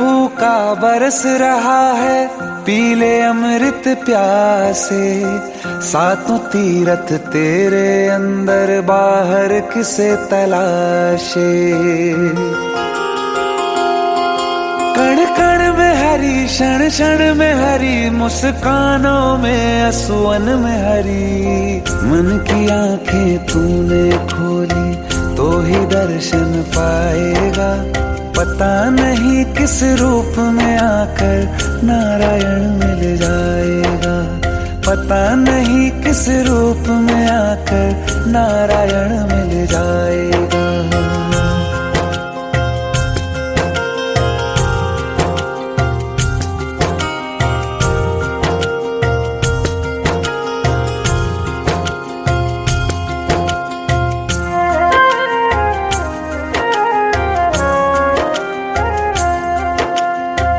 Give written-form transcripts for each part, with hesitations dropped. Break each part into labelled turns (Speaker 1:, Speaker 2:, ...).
Speaker 1: भूखा बरस रहा है, पीले अमृत प्यासे। सातों तीरथ तेरे अंदर, बाहर किसे तलाशे। कण कण में हरी, क्षण क्षण में हरी, मुस्कानों में असुवन में हरी। मन की आंखें तूने खोली तो ही दर्शन पाएगा। पता नहीं किस रूप में आकर नारायण मिल जाएगा। पता नहीं किस रूप में आकर नारायण मिल जाएगा।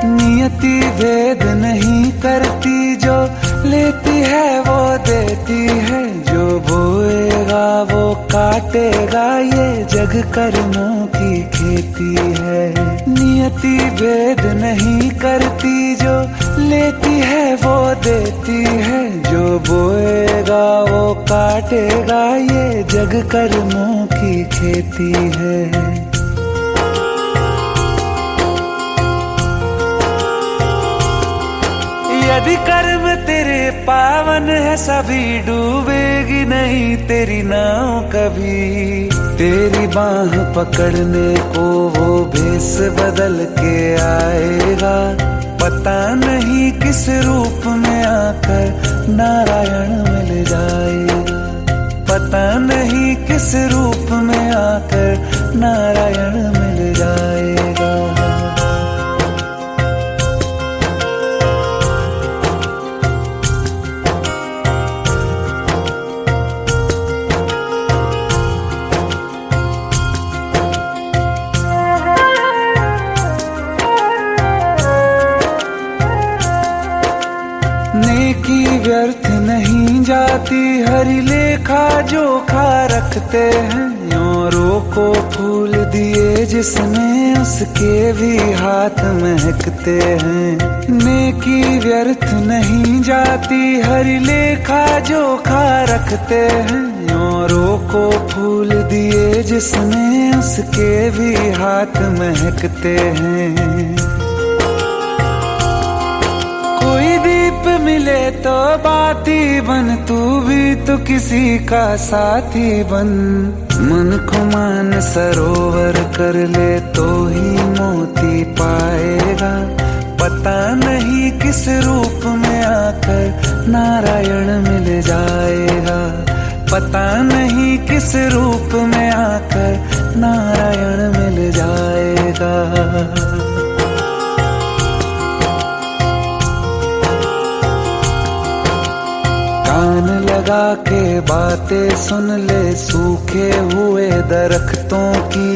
Speaker 1: नियति भेद नहीं करती, जो लेती है वो देती है। जो बोएगा वो काटेगा, ये जग कर्मों की खेती है। नियति भेद नहीं करती, जो लेती है वो देती है। जो बोएगा वो काटेगा, ये जग कर्मों की खेती है। यदि कर्म तेरे पावन है, सभी डूबेगी नहीं तेरी नाव कभी। तेरी बाह पकड़ने को वो भेष बदल के आएगा। पता नहीं किस रूप में आकर नारायण मिल जाएगा। पता नहीं किस रूप में आकर नारायण मिल जाएगा। नेकी व्यर्थ नहीं जाती, हरि लेखा जोखा रखते हैं। औरों को फूल दिए जिसने, उसके भी हाथ महकते हैं। नेकी व्यर्थ नहीं जाती, हरि लेखा जोखा रखते हैं। औरों को फूल दिए जिसने, उसके भी हाथ महकते हैं। कोई दीप मिले तो बाती बन, तू भी तो किसी का साथी बन। मन को मान सरोवर कर ले तो ही मोती पाएगा। पता नहीं किस रूप में आकर नारायण मिल जाएगा। पता नहीं किस रूप में आकर नारायण मिल जाएगा। कान लगा के बातें सुन ले, सूखे हुए दरख्तों की।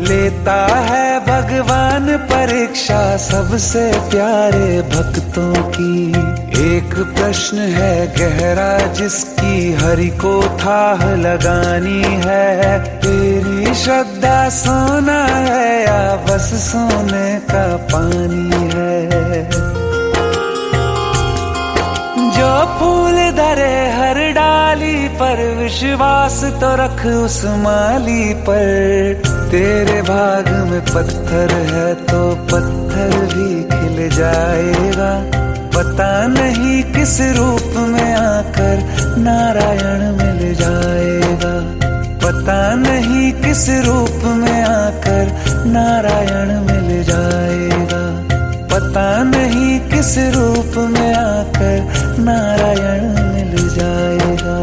Speaker 1: लेता है भगवान परीक्षा सबसे प्यारे भक्तों की। एक प्रश्न है गहरा जिसकी हरि को थाह लगानी है। तेरी श्रद्धा सोना है या बस सोने का पानी है। जो फूल धरे हर डाली पर, विश्वास तो रख उस माली पर। तेरे भाग में पत्थर है तो पत्थर भी खिल जाएगा। पता नहीं किस रूप में आकर नारायण मिल जाएगा। पता नहीं किस रूप में आकर नारायण मिल जाएगा। पता नहीं किस रूप में आकर नारायण मिल जाएगा।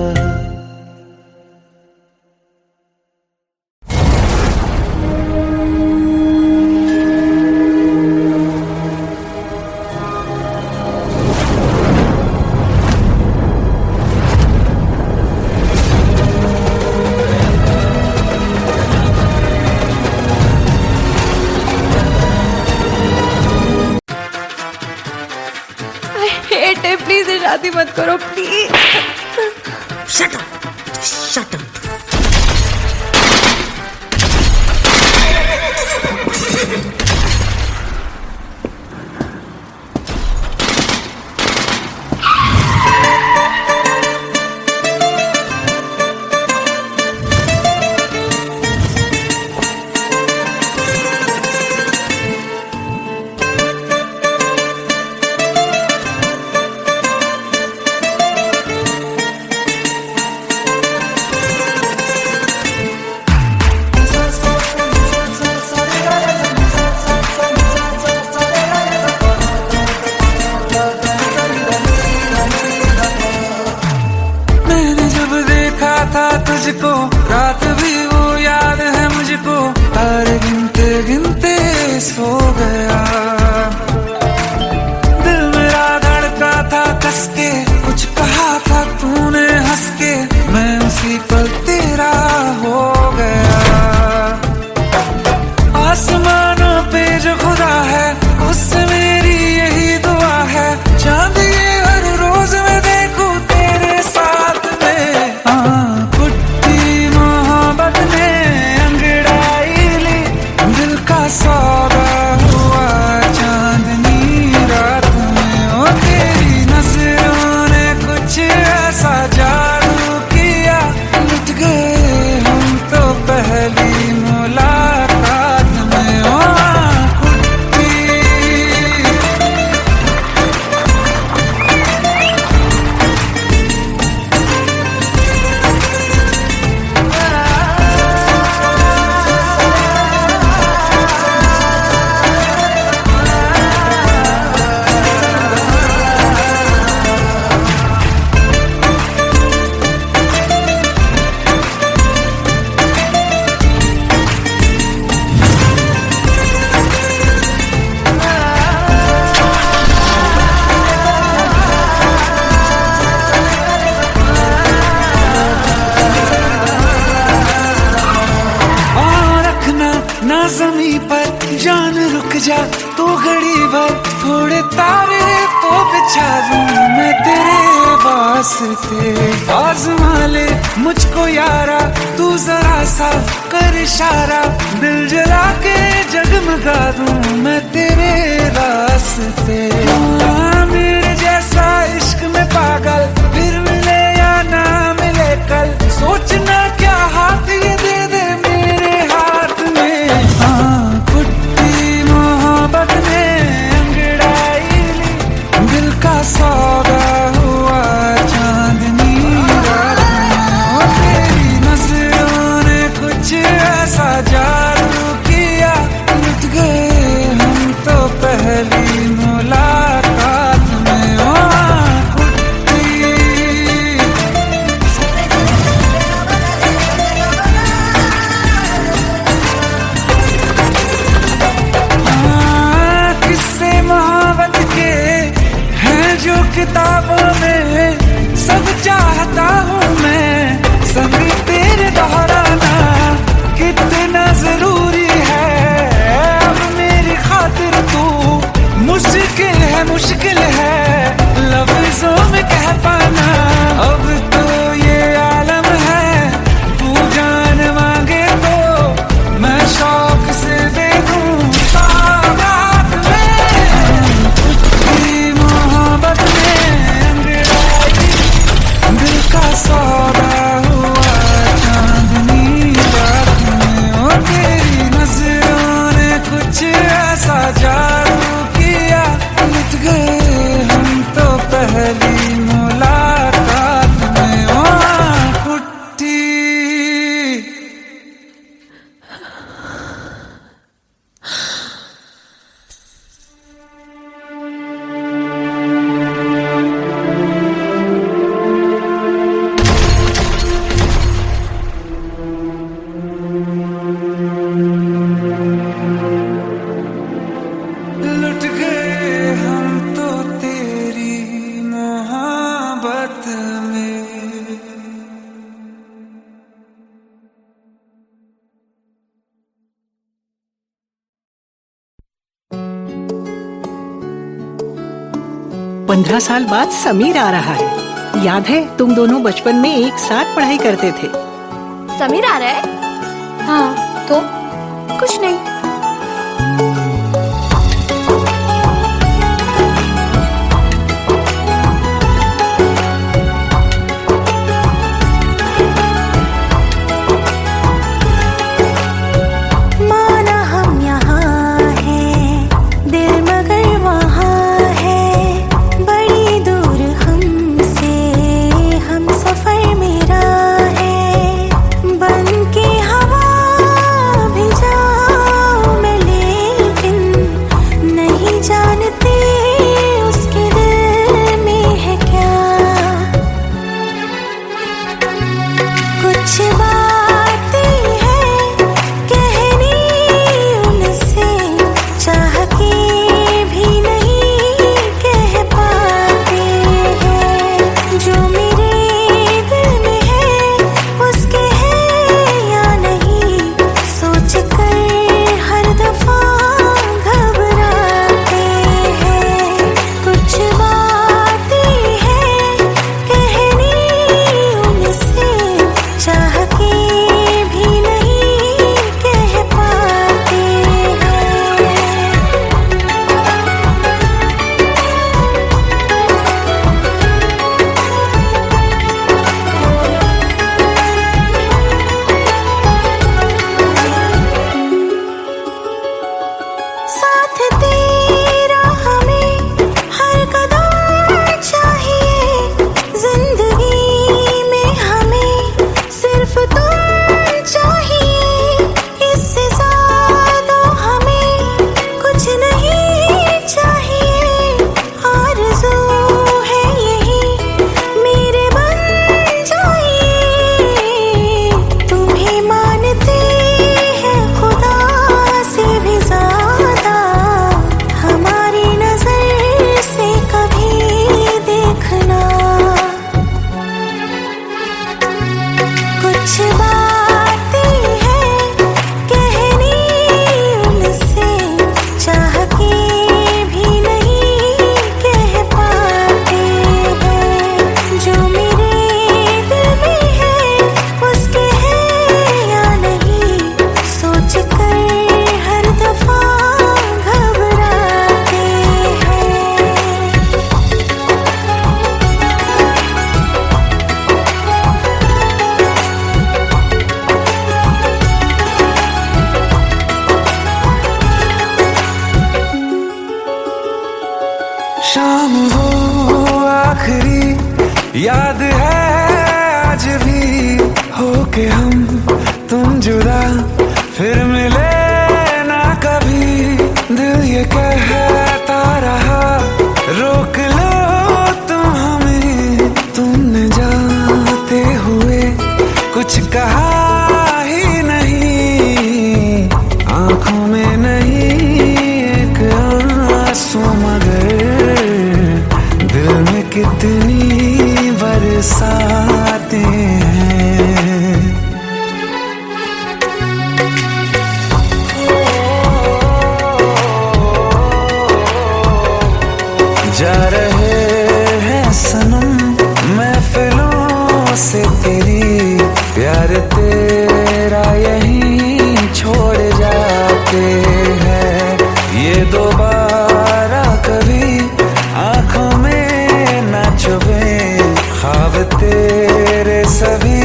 Speaker 2: प्लीज शादी मत करो please.
Speaker 3: Shut up, shut up.
Speaker 1: तुझको, रात भी वो याद है मुझको, तारे गिनते गिनते सो गया। दिल मेरा धड़का था कस के, कुछ कहा था तूने हंस के, मैं उसी पल तेरा हो गया। आसमानों पे जो खुदा है, उससे मेरी यही दुआ है, चांद ये हर रोज मैं देखूं तेरे साथ में। पुट्टी मोहब्बत ने अंगड़ाई ली, दिल का सौदा हुआ चांदनी रात में। ओ तेरी नजरों ने कुछ ऐसा जादू किया, लुट गए हम तो पहली मुलाकात में। ओ ज़मीं पर जान रुक जा तू घड़ी भर, थोड़े तारे तो बिछा दूं मैं तेरे वास्ते। आज़मा ले मुझको यारा, तू जरा सा कर इशारा, दिल जला के जगमगा दूं मैं तेरे रास्ते। मेरे जैसा इश्क में पागल फिर मिले या ना मिले कल, सोचना क्या हाथ ये दे दे मेरे हाथ में। पुट्टी मोहब्बत ने अंगड़ाई ली, दिल का सौदा हुआ चांदनी रात में। तेरी नजरों ने कुछ ऐसा जादू किया, लुट गए हम तो पहली मुलाकात में। ओ किताबों में सब चाहता हूँ मैं, संग तेरे दोहराना कितना जरूरी है। अब मेरी खातिर तू मुश्किल है लफ्जों में कह पाना। अब तो ये आलम है, तू जान मांगे तो मैं शौक से दे दूँ सौगात में। मोहब्बत दिल का सौदा हुआ चांदनी रात में। ओ तेरी नजरों ने कुछ ऐसा जादू किया, लुट गए हम तो पहली मुलाकात में। ओ पुट्टी लुट गए हम तो तेरी मोहब्बत में।
Speaker 4: पंद्रह साल बाद समीर आ रहा है। याद है तुम दोनों बचपन में एक साथ पढ़ाई करते थे।
Speaker 2: समीर आ रहा है? हाँ तो कुछ नहीं।
Speaker 5: कुछ
Speaker 1: शाम हो आखिरी याद है आज भी, होके हम तुम जुदा फिर मिले ना कभी। दिल ये कहता रहा रोक लो तुम हमें, तुमने जाते हुए कुछ कहा ही नहीं। आंखों में नहीं एक आंसू मगर दिल में कितनी बरसाते हैं। जा रहे हैं सनम महफिलों से तेरी, प्यार तेरा यहीं छोड़ जाते हैं। ये दोबारा कभी आंखों में ना चुभे, ख्वाब तेरे सभी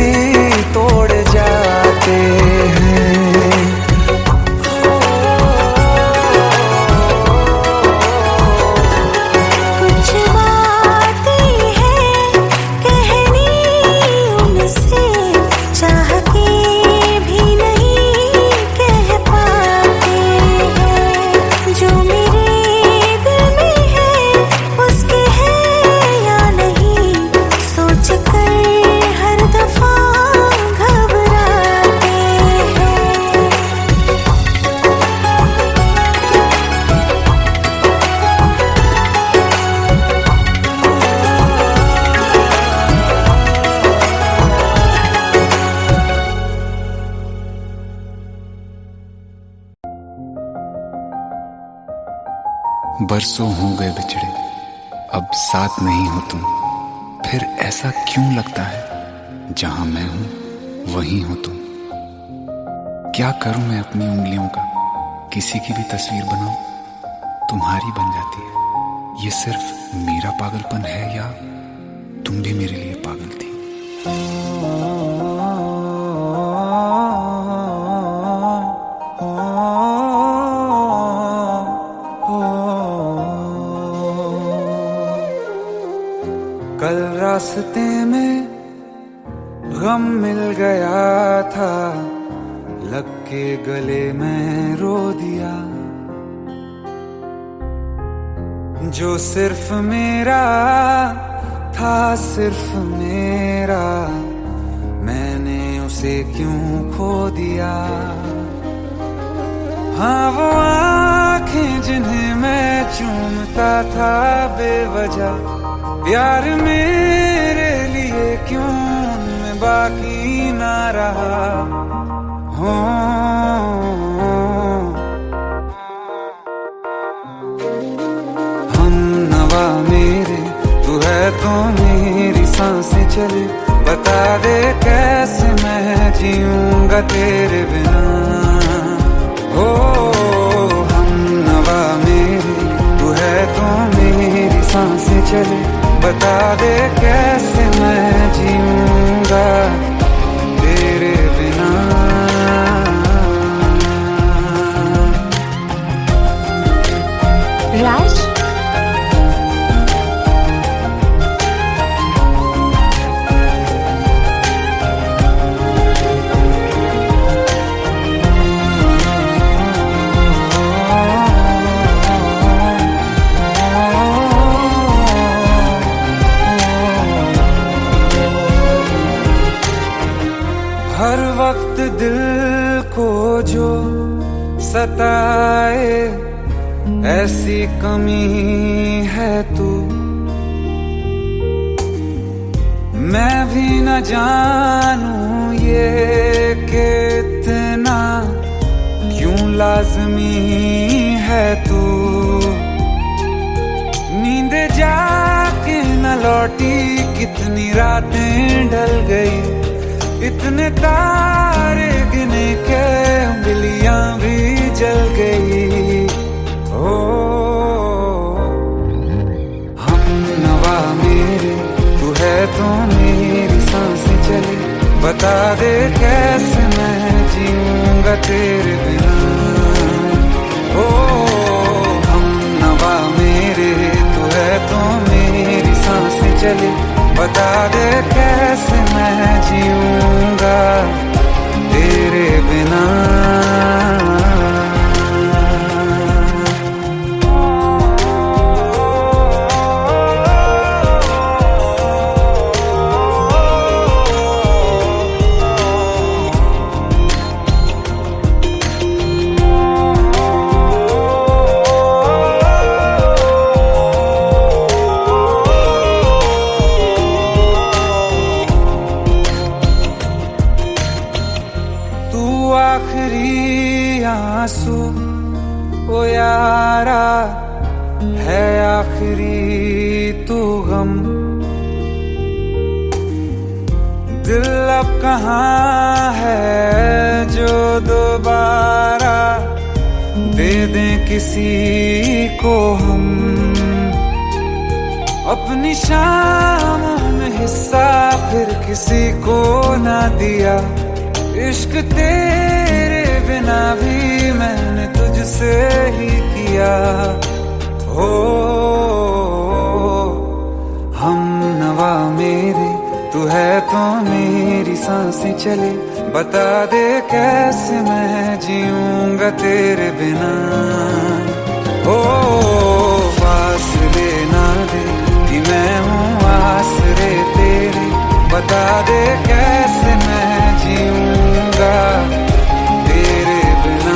Speaker 1: तोड़ जाते हैं।
Speaker 5: बरसों हो गए बिछड़े, अब साथ नहीं हो तुम। फिर ऐसा क्यों लगता है जहां मैं हूं वहीं हो तुम। क्या करूं मैं अपनी उंगलियों का, किसी की भी तस्वीर बनाऊं तुम्हारी बन जाती है। ये सिर्फ मेरा पागलपन है या तुम भी मेरे लिए पागल थी।
Speaker 1: कल रास्ते में गम मिल गया था, लग के गले में रो दिया। जो सिर्फ मेरा था सिर्फ मेरा, मैंने उसे क्यों खो दिया। हाँ वो आँखें जिन्हें मैं चूमता था बेवजह, प्यार मेरे लिए क्यों उनमें बाकी ना रहा हो। हम नवा मेरे तू है तो मेरी सांसें चले, बता दे कैसे मैं जीऊंगा तेरे बिना। हो हम नवा मेरे तू है तो मेरी सांसें चले, बता दे कैसे मैं जीऊंगा तेरे बिना।
Speaker 2: राज,
Speaker 1: हर वक्त दिल को जो सताए ऐसी कमी है तू, मैं भी न जानूं ये कि इतना क्यों लाज़मी है तू। नींद जाके न लौटी कितनी रातें ढल गई, इतने तारे गिने के उंगलियां भी जल गई। ओ हम नवा मेरे तू है तो मेरी सांसें चली, बता दे कैसे मैं जीऊंगा तेरे बिना। ओ हम नवा मेरे तू है चले, बता दे कैसे मैं जीऊंगा तेरे बिना। आखिरी आंसू ओ यारा है, आखिरी तू गम। दिल अब कहाँ है जो दोबारा दे दें किसी को हम। अपनी शामों में हिस्सा फिर किसी को ना दिया, इश्क तेरे बिना भी मैंने तुझसे ही किया। हो हम नवा मेरे, तू है तो मेरी सांसें चले, बता दे कैसे मैं जीऊंगा तेरे बिना। ओ फासले ना दे कि मैं हूँ आसरे तेरे, बता दे कैसे मैं जीऊंगा तेरे बिना।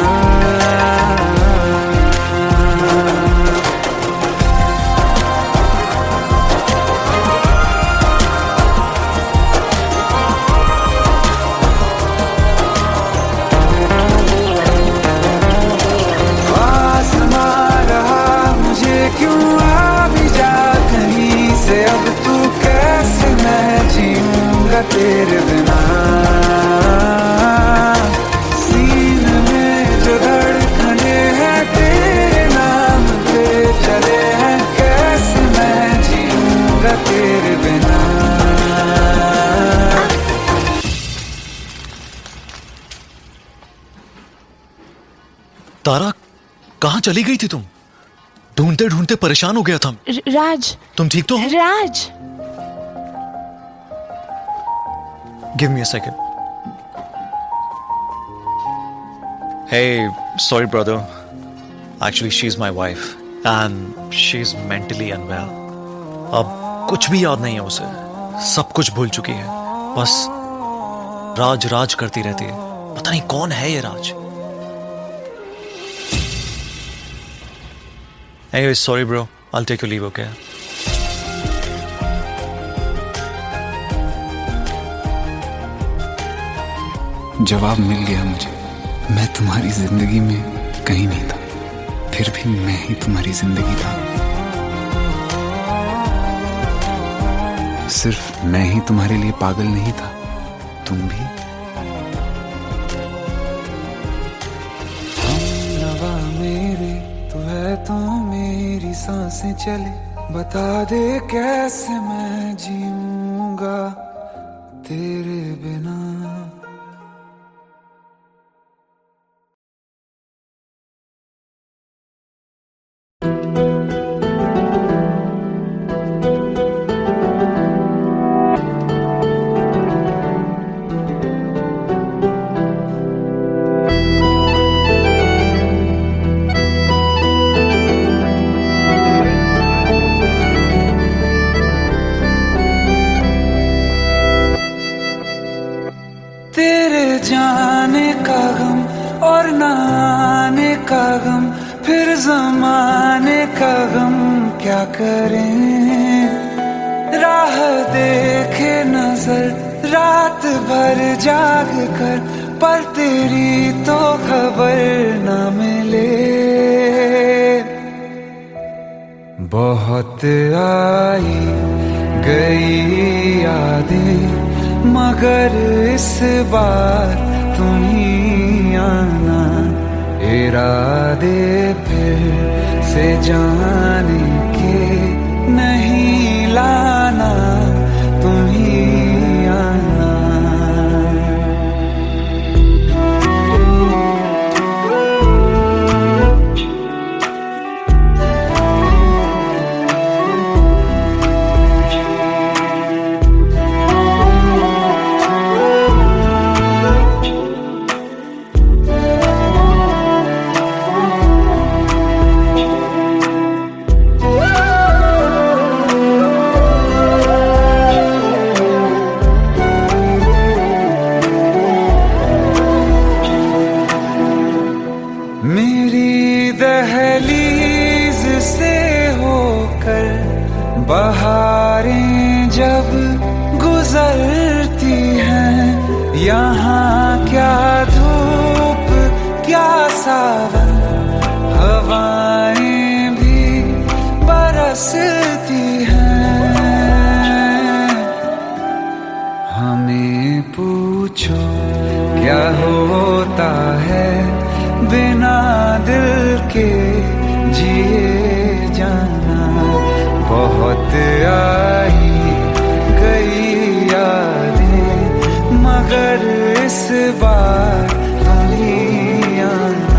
Speaker 1: आसमां रहा मुझे क्यों, आ भी जा कहीं से, अब तू कैसे मैं जीऊंगा तेरे बिना। सीने में जो धड़कने हैं तेरे नाम पे चले हैं, कैसे मैं जीऊंगा तेरे बिना।
Speaker 6: तारा, कहाँ चली गई थी तुम? ढूंढते ढूंढते परेशान हो गया था।
Speaker 2: राज,
Speaker 6: तुम ठीक तो हो?
Speaker 2: राज।
Speaker 6: Give me a second. Hey, sorry brother. Actually, she's my wife and she's mentally unwell. अब कुछ भी याद नहीं है उसे, सब कुछ भूल चुकी है, बस राज राज करती रहती है। पता नहीं कौन है ये राज। Anyway, sorry bro. I'll take your leave, okay?
Speaker 5: जवाब मिल गया मुझे, मैं तुम्हारी जिंदगी में कहीं नहीं था, फिर भी मैं ही तुम्हारी जिंदगी था। सिर्फ मैं ही तुम्हारे लिए पागल नहीं था, तुम भी।
Speaker 1: हमनवा मेरे, तू है तो मेरी सांसें चले, बता दे कैसे मैं जीऊंगा तेरे बिना। तेरे जाने का गम और न आने का गम, फिर जमाने का गम क्या करें। राह देखे नजर रात भर जाग कर, पर तेरी तो खबर न मिले। बहुत आई गई यादें, मगर इस बार तुम ही आना। इरादे फिर से जाने के नहीं लाना, तुम ही आना। बहारें जब गुजरती हैं, यहाँ क्या धूप क्या सावन, हवाएं भी बरसती हैं। हमें पूछो क्या होता है बिना दिल के जिए जाना। बहुत आई गई यादें मगर इस बार तुम ही आना।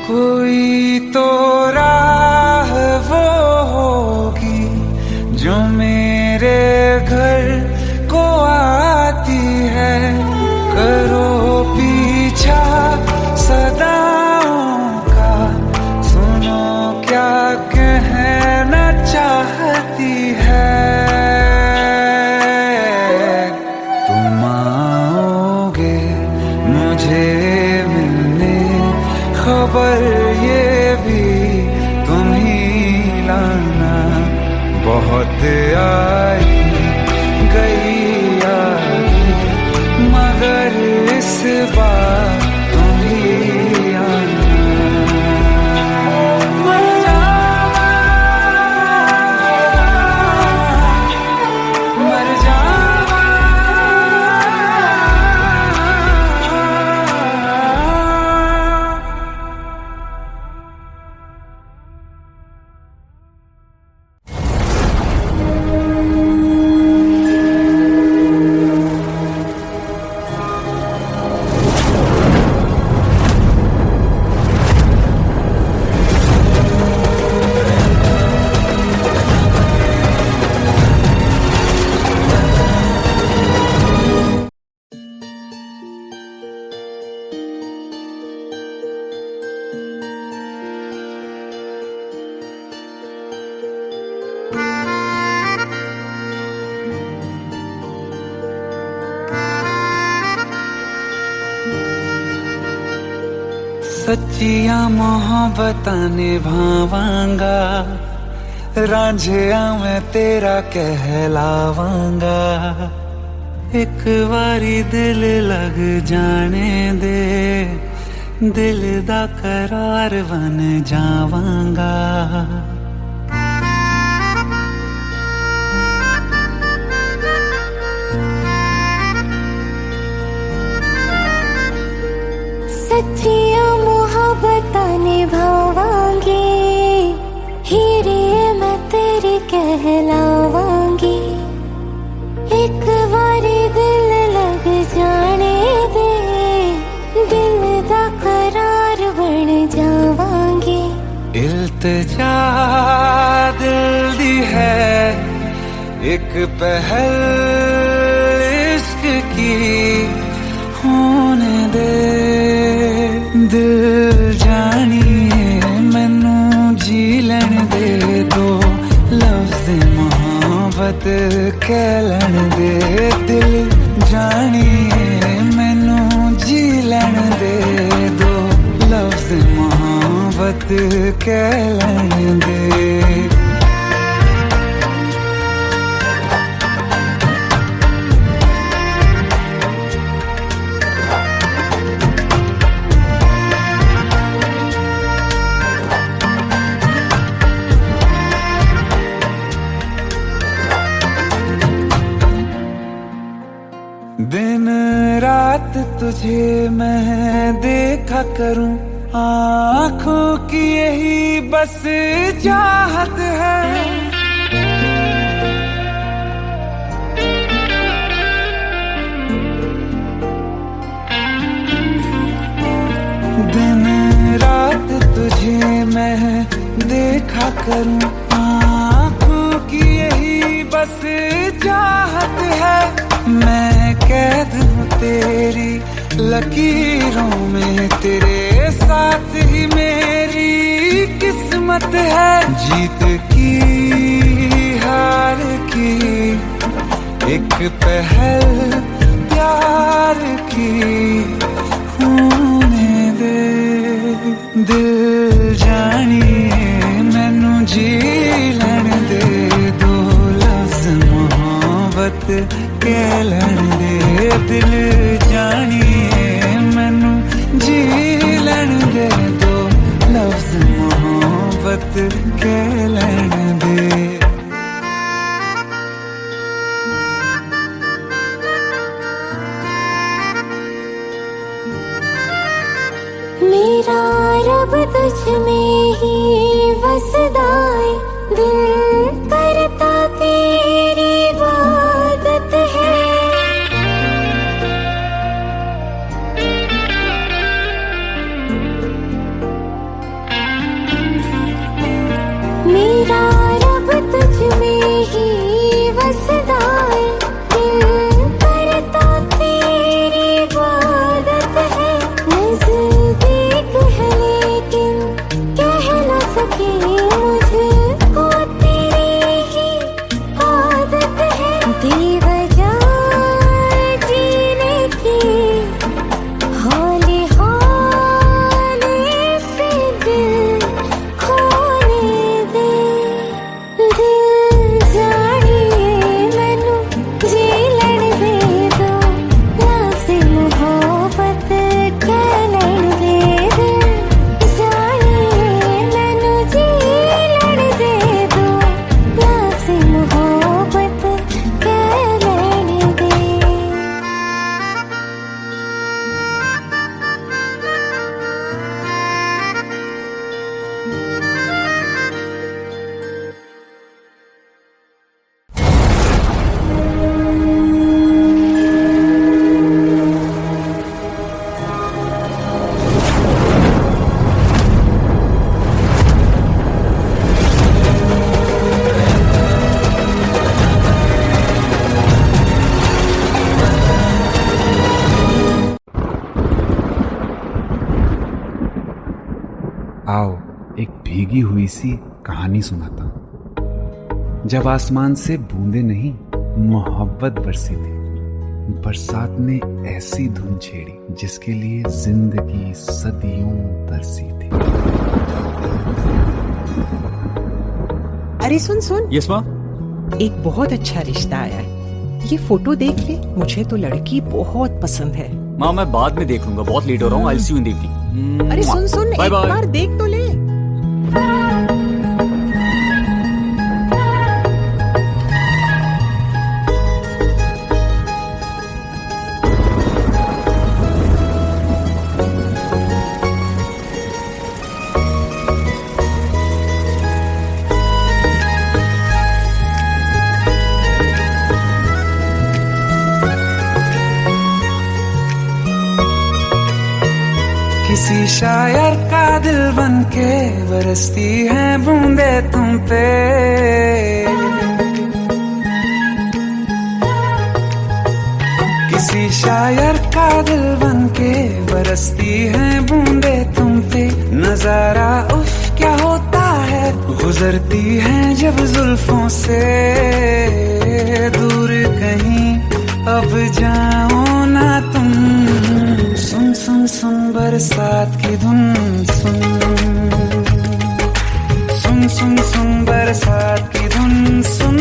Speaker 1: कोई तो राह वो होगी जो मेरे घर को आती है। करो पीछा सदाओं का, सुनो क्या कहना चाहती है। तुम आओगे मुझे मिलने, खबर ये भी तुम ही लाना। बहुत आई गई यादें मगर इस बार तुम ही आना। मर जावा, मर जावा। सच्चिया मोहब्बतां निभावांगा, रांझिया मैं तेरा कहलावांगा। एक बारी दिल लग जाने दे, दिल दा करार बन जावांगा।
Speaker 2: सच्चिया मोहब्बतां निभावांगी, हीरे मैं तेरी कहलावांगी। एक बारी दिल लग जाने दे, दिल दा करार बन जावांगी।
Speaker 1: इल्तिजा दिल दी है एक पहल इश्क की होने दे। दिल जानिए मैनू जी लैन दे दो, लफ्ज़ मोहब्बत कह लैन दे। दिल जानिए मैनू जी लैन दे दो, लफ्ज़ मोहब्बत कह लैन दे। दिन रात तुझे मैं देखा करूं, आँखों की यही बस चाहत है। दिन रात तुझे मैं देखा करूं, आँखों की यही बस चाहत है। मैं कैद हूँ तेरी लकीरों में, तेरे साथ ही मेरी किस्मत है। जीत की हार की एक पहल प्यार की होने दे। दिल जानिए मैनू जी लैण दे, दो लफ्ज़ मोहब्बत कह लैण दे। दिल जानिए मैनू जी लैण दे, दो लफ्ज़ मोहब्बत कह लैण दे।
Speaker 7: मेरा रब तुझ में ही वसदा है, दिल करता तेरी इबादत है। मेरा रब तुझ में ही वसदा है, दिल करता तेरी इबादत है। नज़दीक है लेकिन कह न सके, मुझको तेरी ही आदत है। बेवजह जीने की हौले हौले से दिल खोने दे। दिल जानिए मैनू जी लैण दे, दो लफ्ज़ मोहब्बत कह लैण दे। दिल जानिए मैनू जी लैण दे, दो लफ्ज़ मोहब्बत कह लैण दे।
Speaker 5: आओ एक भीगी हुई सी कहानी सुनाता हूं। जब आसमान से बूंदे नहीं मोहब्बत बरसी थी, बरसात ने ऐसी धुन छेड़ी जिसके लिए जिंदगी सदियों तरसी थी।
Speaker 4: अरे सुन सुन,
Speaker 8: यस माँ।
Speaker 4: एक बहुत अच्छा रिश्ता आया है, ये फोटो देख ले। मुझे तो लड़की बहुत पसंद है।
Speaker 8: माँ मैं बाद में देख लूंगा, बहुत लेट हो रहा हूँ। आई सी यू इन द इवनिंग।
Speaker 4: अरे सुन सुन,
Speaker 8: बाय
Speaker 4: एक
Speaker 8: बाय।
Speaker 4: बार देख तो ले।
Speaker 1: किसी शायर का दिल बन के बरसती है बूंदे तुम पे। किसी शायर का दिल बन के बरसती है बूंदे तुम पे। नजारा उफ क्या होता है, गुजरती है जब जुल्फों से। दूर कहीं अब जाओ ना तुम, सुन सुन सुन बरसात की धुन सुन। सुन सुन सुन बरसात की धुन सुन।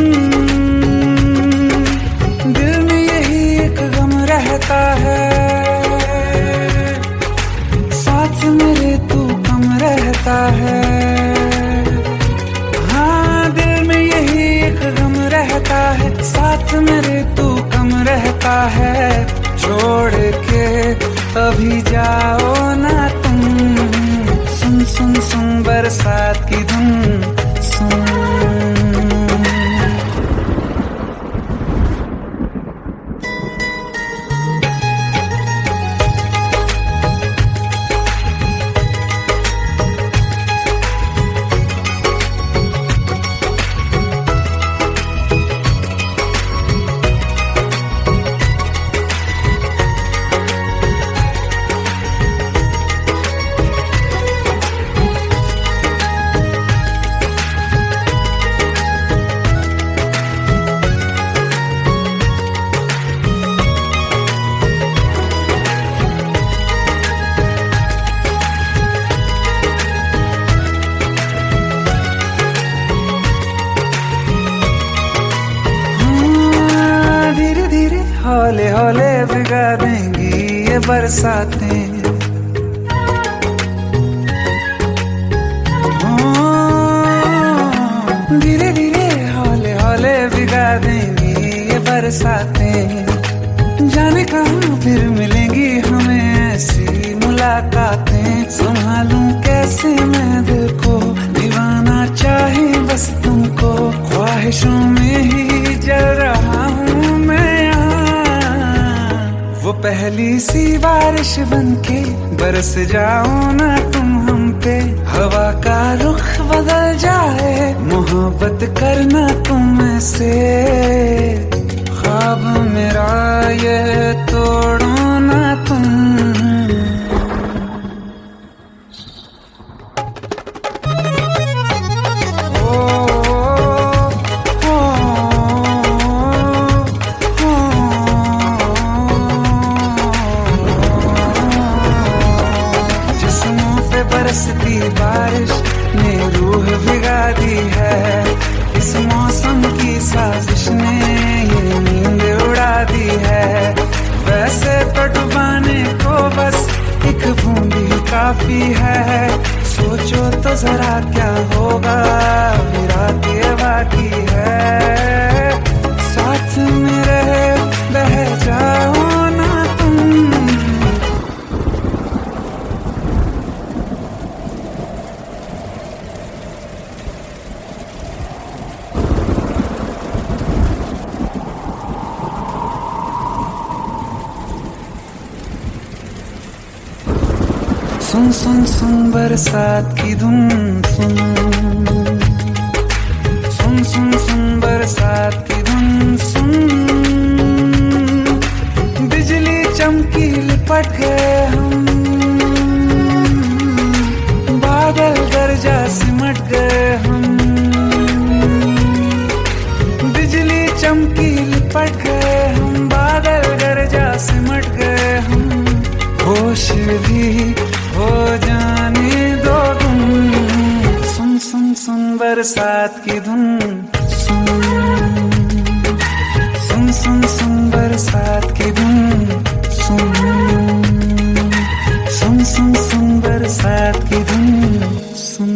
Speaker 1: दिल में यही एक गम रहता है, साथ मेरे तू कम रहता है। हाँ दिल में यही एक गम रहता है, साथ मेरे तू कम रहता है। छोड़ के अभी जाओ ना तुम, सुन सुन सुन बरसात की धुन सुन। भिगा देंगी ये बरसातें। धीरे धीरे हौले हौले भिगा देंगी ये बरसातें। जाने कहाँ फिर मिलेंगी हमें ऐसी मुलाकातें। संभालूं कैसे मैं दिल को, दीवाना चाहे बस तुमको। ख्वाहिशों में ही जल रहा हूँ मैं यहाँ। वो पहली सी बारिश बनके बरस जाओ ना तुम हम पे। हवा का रुख बदल जाए, मोहब्बत करना तुम से। ख्वाब मेरा ये तोड़ो ना तुम। जिस्मों पे बरसती बारिश ने रूह भिगा दी है। इस मौसम की साजिश ने ये नींद उड़ा दी है। वैसे तो डुबाने को बस एक बूंद ही काफी है। सोचो तो जरा क्या होगा, मेरा ये बाकी है। साथ में रहे बह जाओ ना तुम। सुन सुन सुन बरसात की धुन सुन। सुन सुन सुन बरसात की धुन सुन। बिजली चमकी लिपट गए हम, बादल गरजा सिमट गए हम। बिजली चमकी लिपट गए हम, बादल गरजा सिमट गए हम। होश भी हो जाने दो तुम। सुन सुन सुन बरसात की धुन सुन। सुन सुन सुन बरसात की धुन सुन। सुन सुन सुन बरसात की धुन सुन।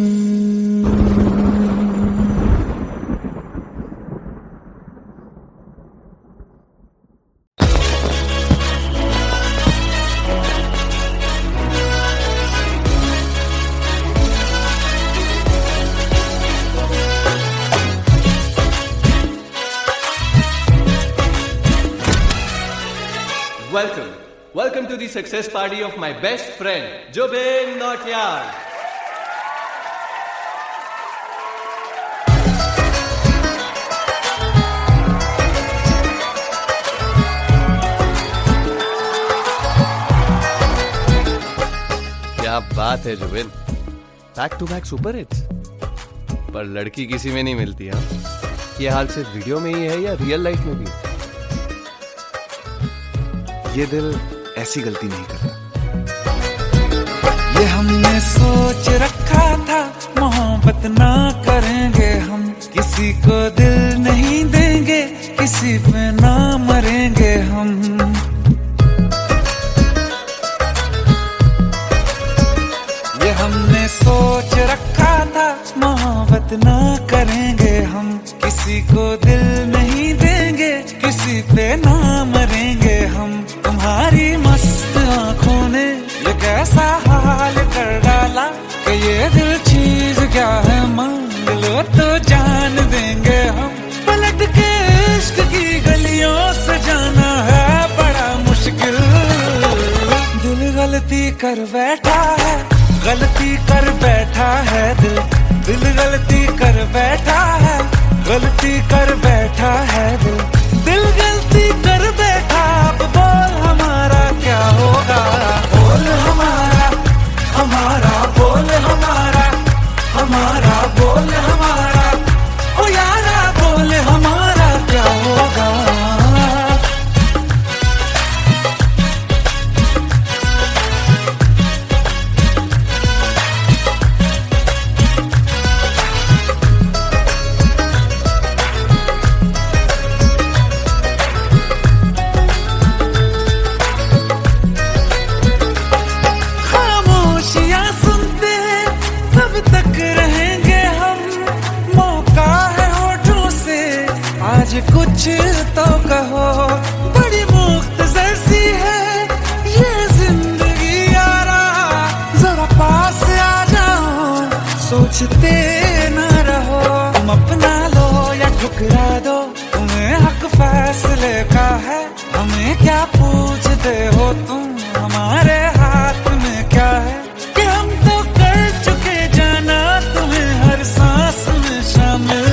Speaker 9: Welcome to the success party of my best friend, Jobin Nautiyal. क्या बात है Zubin, back to back super hits. पर लड़की किसी में नहीं मिलती। हाँ, ये हाल सिर्फ वीडियो में ही है या रियल लाइफ में भी?
Speaker 5: ये दिल ऐसी गलती नहीं करता।
Speaker 1: ये हमने सोच रखा था मोहब्बत ना करेंगे हम। किसी को दिल नहीं देंगे, किसी पे ना मरेंगे हम। ये हमने सोच रखा था मोहब्बत ना करेंगे हम। किसी को दिल नहीं देंगे, किसी पे ना मरेंगे हम। तुम्हारी मस्त आंखों ने ये कैसा हाल कर डाला कि ये दिल चीज क्या है, मांग लो तो जान देंगे हम। पलट के इश्क की गलियों से जाना है बड़ा मुश्किल। दिल गलती कर बैठा है, गलती कर बैठा है दिल। दिल गलती कर बैठा है, गलती कर बैठा है दिल। दिल गलती कर बैठा, अब बोल हमारा क्या होगा। बोल हमारा, हमारा बोल हमारा, हमारा बोल हमारा। ओ यारा बोल हमारा क्या होगा। सोचते ना रहो, तुम अपना लो या ठुकरा दो, तुम्हें हक फैसले का है, हमें क्या पूछते हो तुम, हमारे हाथ में क्या है कि हम तो कर चुके जाना तुम्हें हर सांस में शामिल।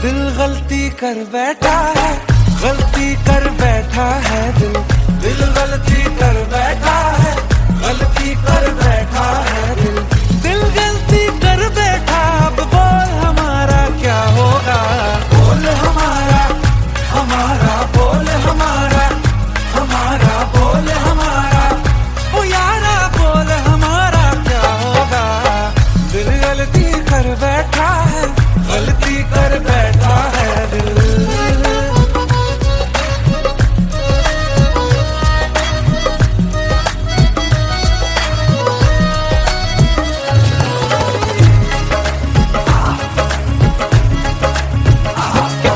Speaker 1: दिल गलती कर बैठा है, गलती कर बैठा है दिल, दिल गलती कर बैठा है, गलती कर बैठा है दिल, दिल गलती कर बैठा। अब बोल हमारा क्या होगा, बोल हमारा, हमारा बोल हमारा, हमारा बोल हमारा, ओ यारा बोल हमारा क्या होगा। दिल गलती कर बैठा है, गलती कर बैठा है दिल।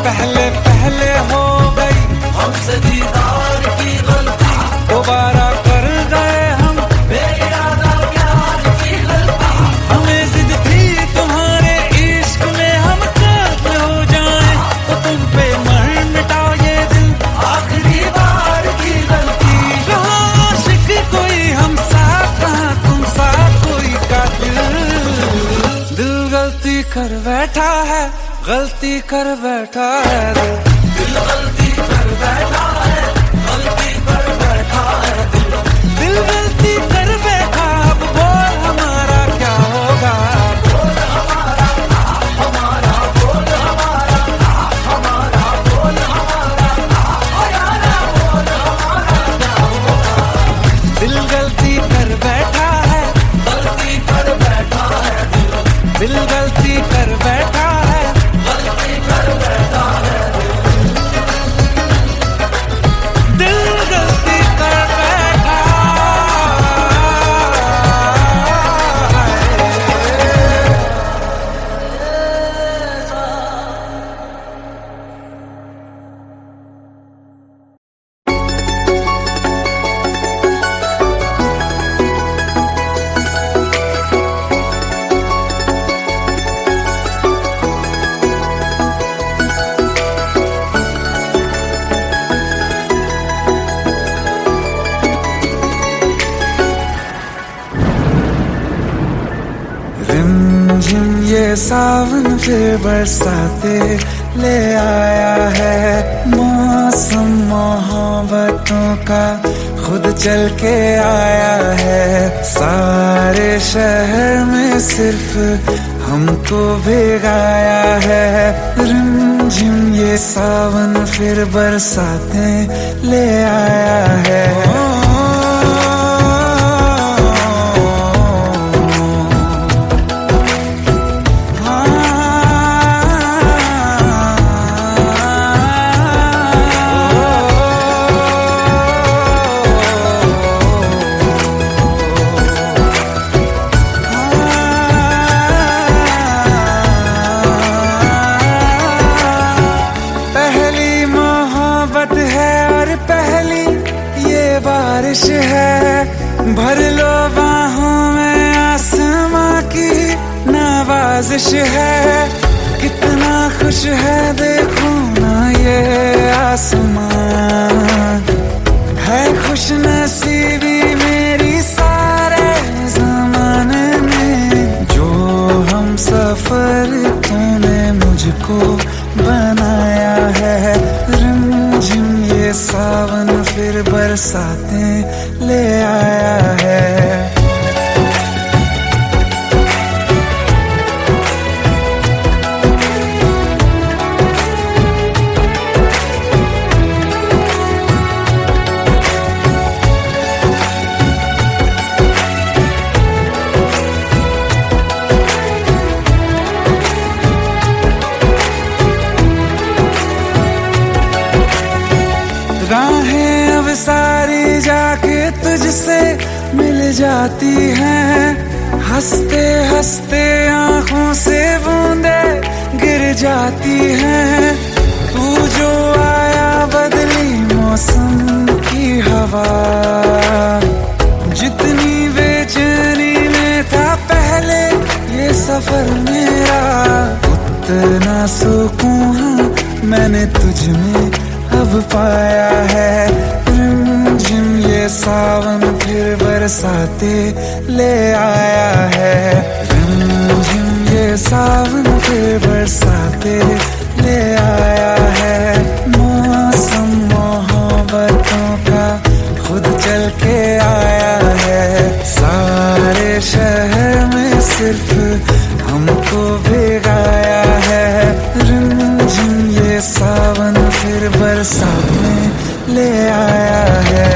Speaker 1: पहले पहले हो गई हमसे दीदार की गलती, दोबारा कर गए हम बेइरादा प्यार की गलती। हमें जिद थी तुम्हारे इश्क में हम काफिर हो जाएं, तो तुम पे मर मिटाओ ये दिल, आखिरी बार की गलती। कहाँ आशिक कोई हम साथ, कहाँ तुम साथ कोई कातिल। दिल गलती कर बैठा है, गलती कर बैठा है दिल, दिल गलती कर बैठा है, गलती कर बैठा है दिल, दिल गलती कर बैठा। अब बोल हमारा क्या होगा, बोल हमारा, हमारा बोल हमारा, हमारा बोल हमारा, ओ यारा बोल हमारा क्या होगा। दिल गलती कर बैठा है, गलती कर बैठा है दिल, दिल गलती कर बैठा है, गलती कर बैठा है दिल, गलती कर बैठा रिमझिम ये सावन फिर बरसाते ले आया है, मौसम मोहब्बतों का खुद चल के आया है। सारे शहर में सिर्फ हमको भिगाया है, रिमझिम ये सावन फिर बरसाते ले आया है। बारिश है, भर लो बाहों में आसमां की नवाजिश है। कितना खुश है देखो ना ये आसमां, है खुश नसीबी मेरी सारे जमाने में। जो हम सफर तूने मुझको बनाया है, रिमझिम ये सावन फिर बरसाते ले आया है। राहें अब सारी जाके तुझसे मिल जाती हैं, हंसते हंसते आंखों से बूंदे गिर जाती हैं। तू जो आया बदली मौसम की हवा, जितनी बेचैनी में था पहले ये सफर मेरा उतना सुकून हाँ मैंने तुझ में अब पाया है। रिमझिम ये सावन फिर बरसाते ले आया है। रिमझिम ये सावन फिर बरसाते ले आया है। मौसम मोहब्बतों का खुद चल के आया है। सारे शहर में सिर्फ हमको भिगाया है। रिमझिम ये सावन फिर बरसात में ले आया है।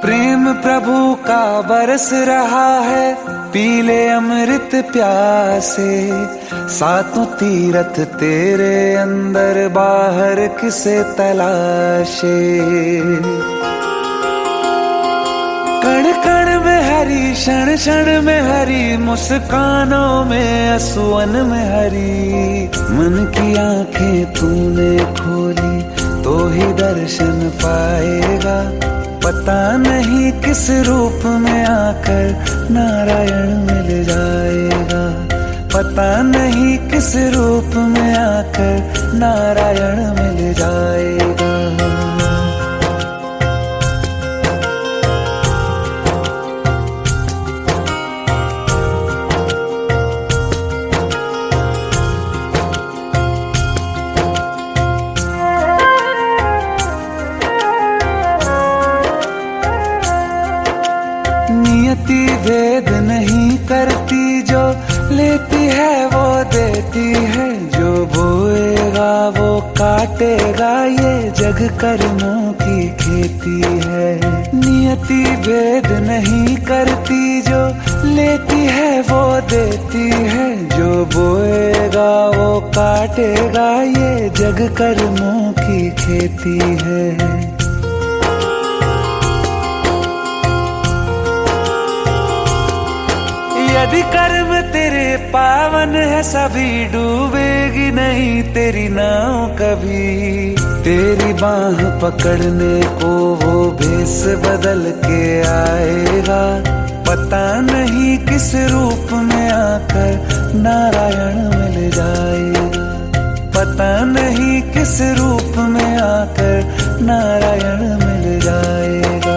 Speaker 1: प्रेम प्रभु का बरस रहा है पीले अमृत प्यासे। सातों तीरथ तेरे अंदर बाहर किसे तलाशे। कण कण में हरी क्षण क्षण में हरी मुस्कानों में असुवन में हरी। मन की आंखें तूने खोली तो ही दर्शन पाएगा। पता नहीं किस रूप में आकर नारायण मिल जाएगा। पता नहीं किस रूप में आकर नारायण मिल जाएगा। नियति भेद नहीं करती जो लेती है वो देती है। जो बोएगा वो काटेगा ये जग कर्मों की खेती है। नियति भेद नहीं करती जो लेती है वो देती है। जो बोएगा वो काटेगा ये जग कर्मों की खेती है। यदि कर्म तेरे पावन है सभी डूबेगी नहीं तेरी नाव कभी। तेरी बाह पकड़ने को वो भेष बदल के आएगा। पता नहीं किस रूप में आकर नारायण मिल जाएगा। पता नहीं किस रूप में आकर नारायण मिल जाएगा।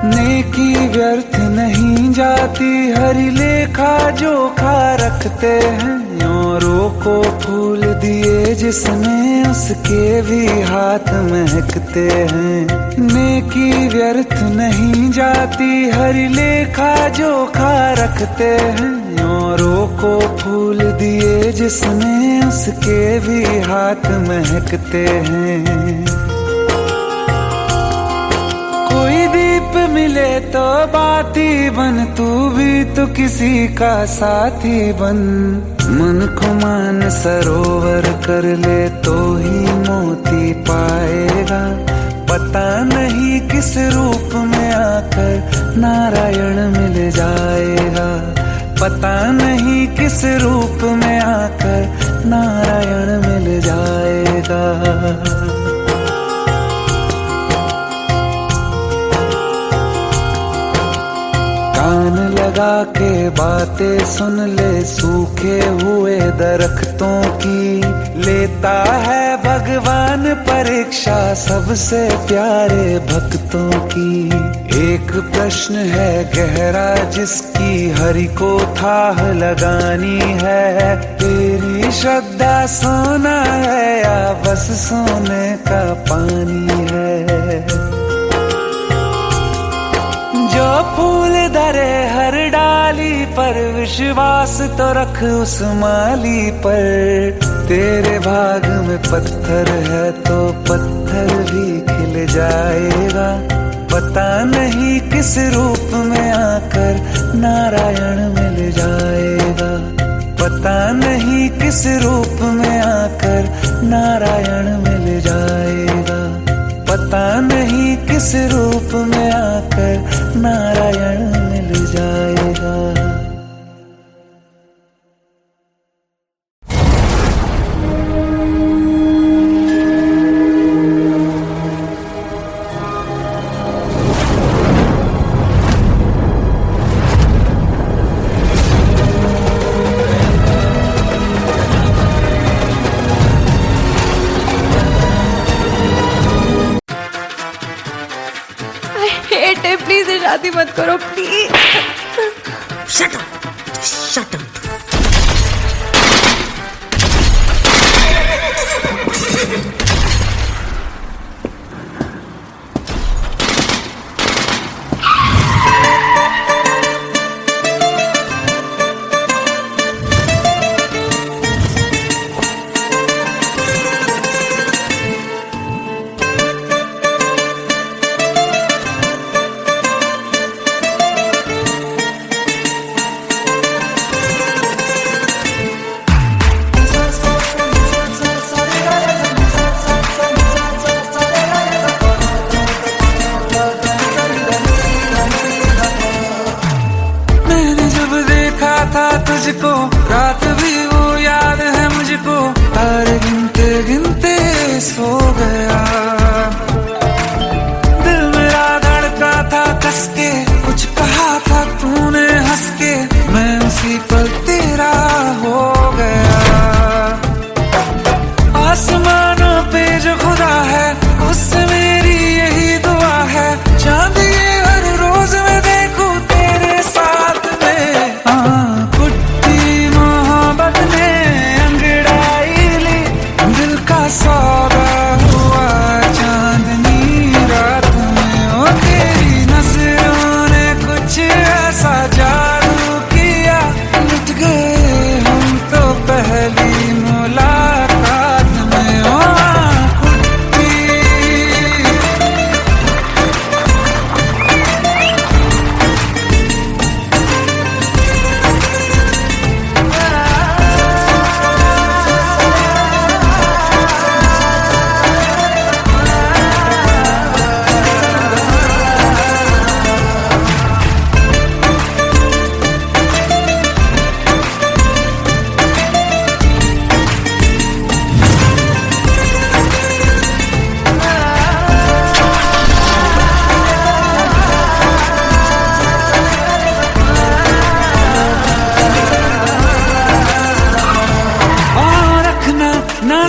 Speaker 1: नेकी व्यर्थ नहीं जाती हरि लेखा जोखा रखते हैं। औरों को फूल दिए जिसने उसके भी हाथ महकते हैं। नेकी व्यर्थ नहीं जाती हरि लेखा जोखा रखते हैं। औरों को फूल दिए जिसने उसके भी हाथ महकते हैं। कोई दीप मिले तो बाती बन तू भी तो किसी का साथी बन। मन को मान सरोवर कर ले तो ही मोती पाएगा। पता नहीं किस रूप में आकर नारायण मिल जाएगा। पता नहीं किस रूप में आकर नारायण मिल जाएगा। खुदा के बातें सुन ले सूखे हुए दरख्तों की। लेता है भगवान परीक्षा सबसे प्यारे भक्तों की। एक प्रश्न है गहरा जिसकी हरि को थाह लगानी है। तेरी श्रद्धा सोना है या बस सोने का पानी है। जो फूल धरे हर डाली पर विश्वास तो रख उस माली पर। तेरे भाग में पत्थर है तो पत्थर भी खिल जाएगा। पता नहीं किस रूप में आकर नारायण मिल जाएगा। पता नहीं किस रूप में आकर नारायण मिल जाएगा। पता नहीं किस रूप में आकर नारायण मिल जाएगा।
Speaker 2: प्लीज शादी मत करो please.
Speaker 3: Shut up shut up.
Speaker 1: तुझको रात भी वो याद है मुझको। तारे गिनते गिनते सो गया। दिल मेरा धड़का था कस के। कुछ कहा था तूने हंस के। मैं उसी पल तेरा हो गया। आसमानों पे जो खुदा है उससे मेरी यही दुआ है। चांद ये हर रोज मैं देखूं तेरे साथ में। सौदा हुआ चांदनी रात में। ओ तेरी नजरों ने कुछ ऐसा जादू किया। लुट गए हम तो पहली मुलाकात में। ओ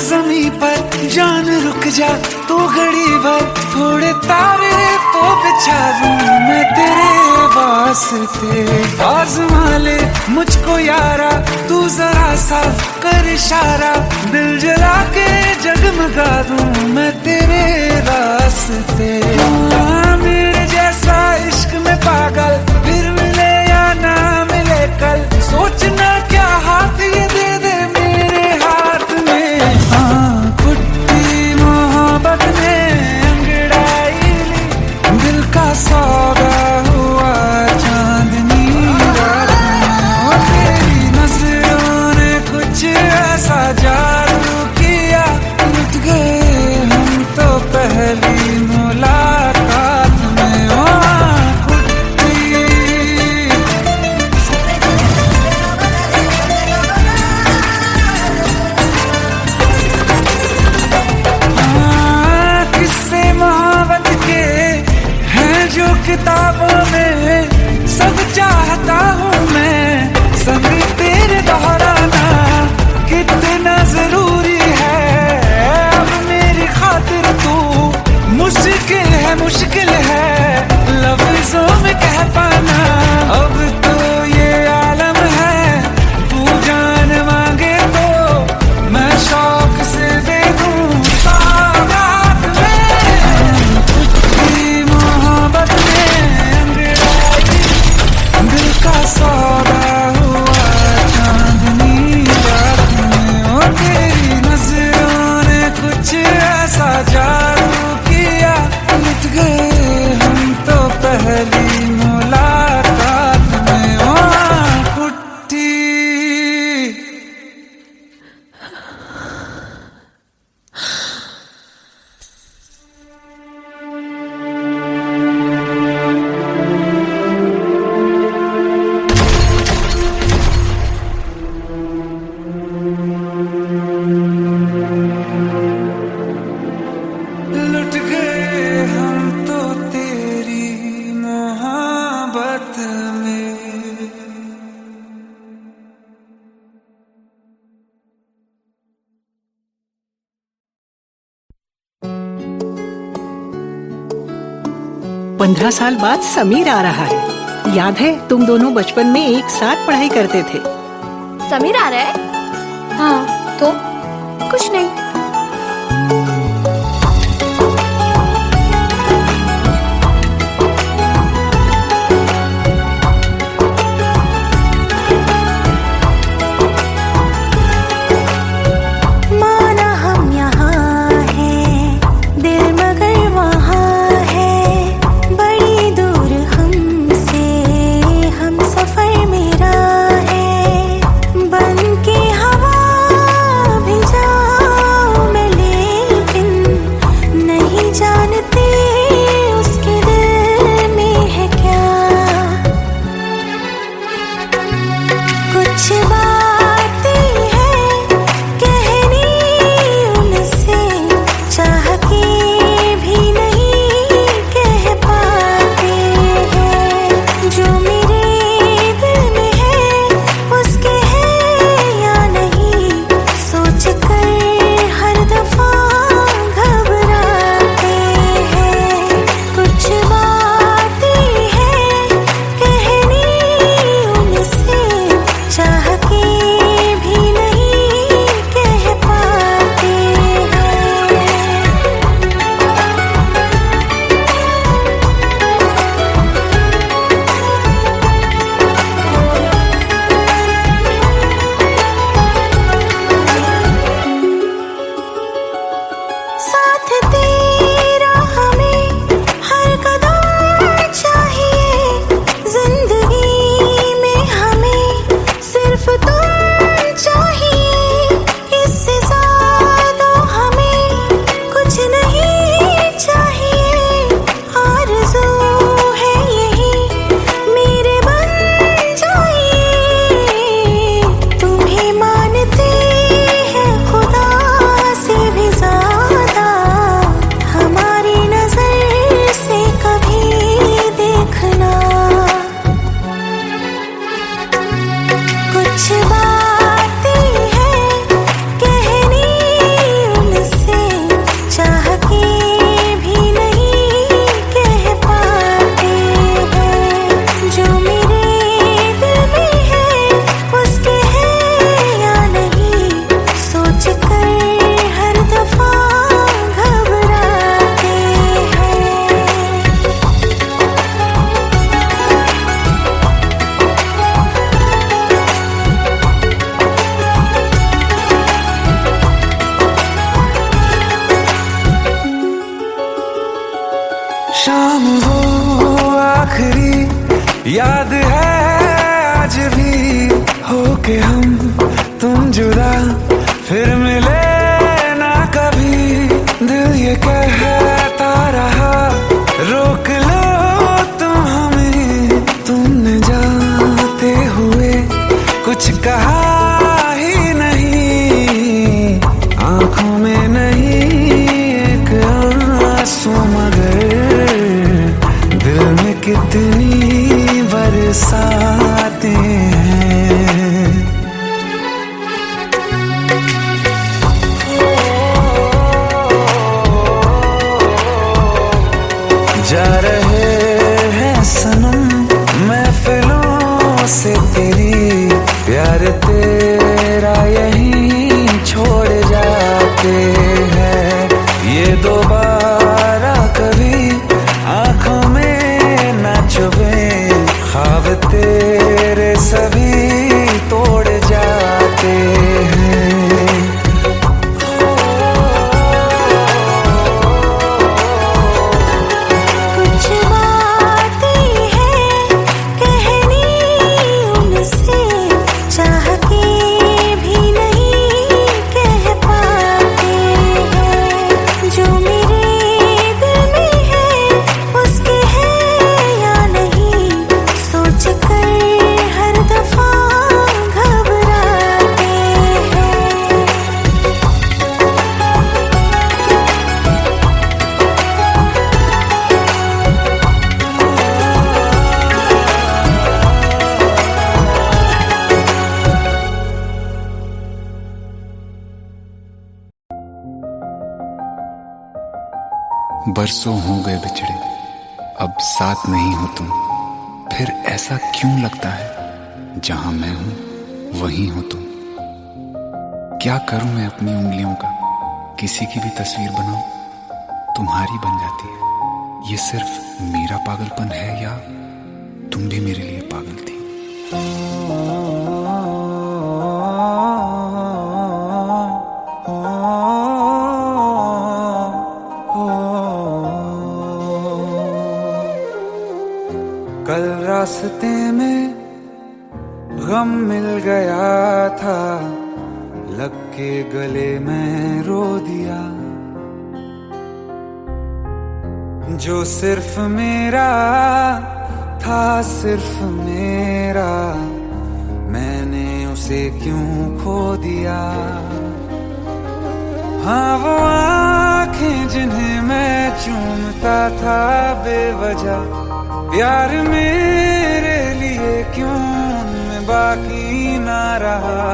Speaker 1: ज़मीं पर जान रुक जा तू घड़ी भर। थोड़े तारे तो बिछा दूं मैं तेरे वास्ते। आज़मा ले मुझको यारा तू जरा सा कर इशारा। दिल जला के जगमगा दूं मैं तेरे रास्ते। मेरे जैसा इश्क में पागल फिर मिले या ना मिले कल। सोचना क्या हाथ ये दे दे मेरे हाथ में। कुट्टी मोहब्बत ने अंगड़ाई ली। दिल का सौदा हुआ चांदनी रात में। तेरी नजरों ने कुछ ऐसा जादू किया। लुट गए हम तो पहली मुलाकात में। ओ किताबों में सब चाहता हूँ दोहराना कितना जरूरी है, अब मेरी खातिर तू मुश्किल है लफ्जों में कह पाना। अब तो ये आलम है, तू जान मांगे तो मैं शौक से दे दूं सौगात में। तेरी मोहब्बत में अंगड़ाई दिल का सौदा हुआ चांदनी रात में। और तेरी नजरों ने कुछ ऐसा जादू किया, मिट गए हम तो पहली मुलाकात में। ओ कुट्टी लुट गए हम तो तेरी मोहब्बत में।
Speaker 4: 15 साल बाद समीर आ रहा है। याद है तुम दोनों बचपन में एक साथ पढ़ाई करते थे।
Speaker 2: समीर आ रहा है? हाँ, तो कुछ नहीं।
Speaker 7: माना हम यहाँ हैं, दिल मगर वहाँ है, बड़ी दूर हमसे हम सफर मेरा है। बन के हवा भी जाऊं मैं, लेकिन नहीं जानते उसके दिल में है क्या। कुछ बातें हैं कहनी उनसे, चाह के भी नहीं कह पाते हैं। जो मेरे दिल में है उसके है या नहीं, सोच कर हर दफा घबराते हैं। कुछ बातें हैं कहनी उनसे, चाह के भी नहीं कह पाते हैं। साथ तेरा हमें हर कदम चाहिए, जिंदगी में हमें सिर्फ तुम चाहिए। इससे ज्यादा हमें कुछ नहीं चाहिए। आरज़ू है यही मेरे बन जाइए, तुम्हें मानते हैं खुदा से भी ज्यादा। हमारी नजर से कभी देखना। कुछ बातें हैं कहनी उनसे, चाह के भी नहीं कह पाते हैं। जो मेरे दिल में है उसके है या नहीं, सोच कर हर दफा घबराते हैं।
Speaker 1: शाम वो आखिरी याद है आज भी, होके हम तुम जुदा फिर मिले ना कभी। दिल ये कहता रहा रोक लो तुम हमें, तुमने जाते हुए कुछ कहा ही नहीं। आंखों में नहीं एक आंसू, मगर दिल में कितनी बरसातें हैं।
Speaker 5: बरसों हो गए बिछड़े, अब साथ नहीं हो तुम। फिर ऐसा क्यों लगता है जहां मैं हूं वहीं हो तुम। क्या करूं मैं अपनी उंगलियों का, किसी की भी तस्वीर बनाऊं, तुम्हारी बन जाती है। ये सिर्फ मेरा पागलपन है या तुम भी मेरे लिए पागल थी।
Speaker 1: कल रास्ते में गम मिल गया था, लग के गले में रो दिया। जो सिर्फ मेरा था, सिर्फ मेरा, मैंने उसे क्यों खो दिया। हाँ वो आंखें जिन्हें मैं चूमता था बेवजह, प्यार मेरे लिए क्यों उनमें बाकी ना रहा।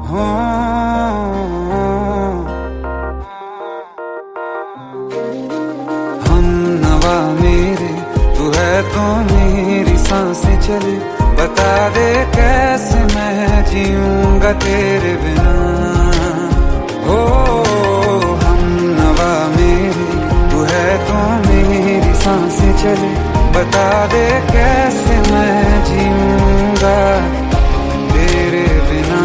Speaker 1: हो हम नवा मेरे, तू है तो मेरी सांसें चले। बता दे कैसे मैं जीऊंगा तेरे बिना। हो हम नवा मेरे, तू है तो मेरी सांसें चले। बता दे कैसे मैं जीऊंगा तेरे बिना।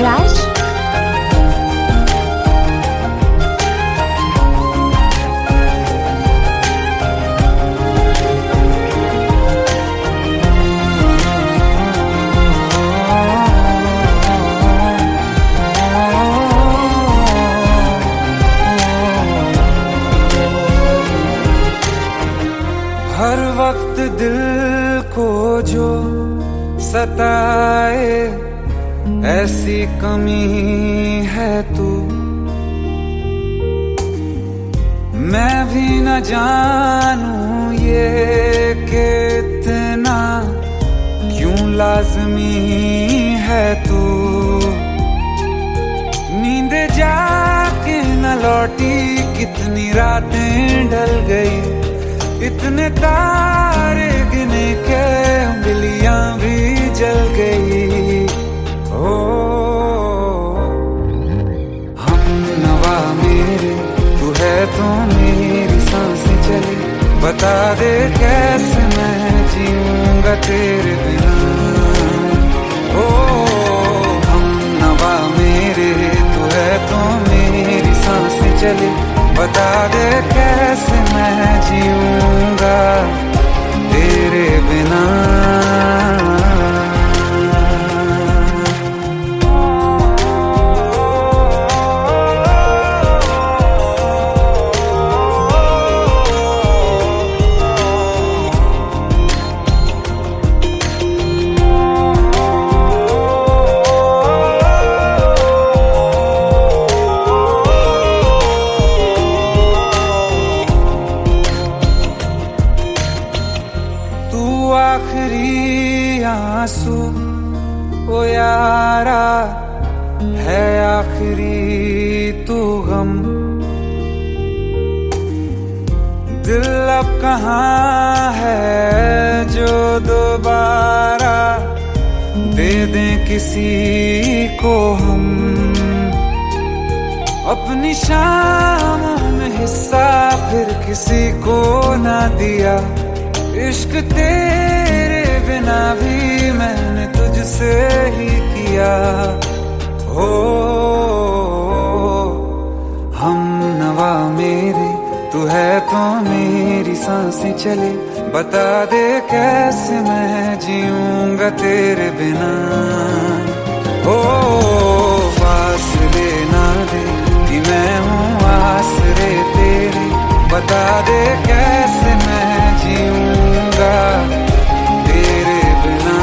Speaker 2: राज,
Speaker 1: हर वक्त दिल को जो सताए, ऐसी कमी है तू। मैं भी न जानूं ये कि इतना क्यों लाज़मी है तू। नींद जाके न लौटी, कितनी रातें ढल गई। इतने तारे गिने के उंगलियां भी जल गई। ओ हम नवा मेरे, तू है तो मेरी सांसें चले। बता दे कैसे मैं जीऊंगा तेरे बिना। ओ हम नवा मेरे, तू है तो मेरी सांसें चले। बता दे कैसे मैं जीऊंगा तेरे बिना। आखिरी आंसू ओ यारा है, आखिरी तू गम। दिल अब कहाँ है जो दोबारा दे दें किसी को हम। अपनी शामों में हिस्सा फिर किसी को ना दिया। इश्क तेरे बिना भी मैंने तुझसे ही किया। हो हम नवा मेरे, तू है तो मेरी सांसें चले। बता दे कैसे मैं जीऊंगा तेरे बिना। हो फासले ना दे कि मैं हूँ आसरे तेरे। बता दे कैसे मैं जीऊंगा तेरे बिना।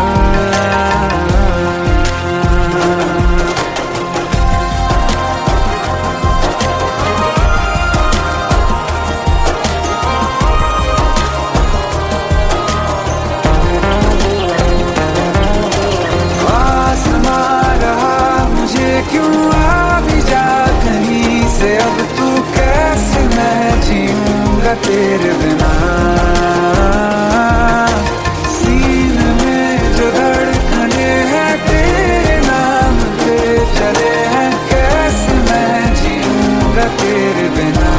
Speaker 1: आसमां रहा क्यों आ भी जा कहीं से, अब तू कैसे मैं जीऊंगा तेरे बिना। सीने में जो धड़कने हैं तेरे नाम पे चले हैं, कैसे मैं जीऊंगा तेरे बिना।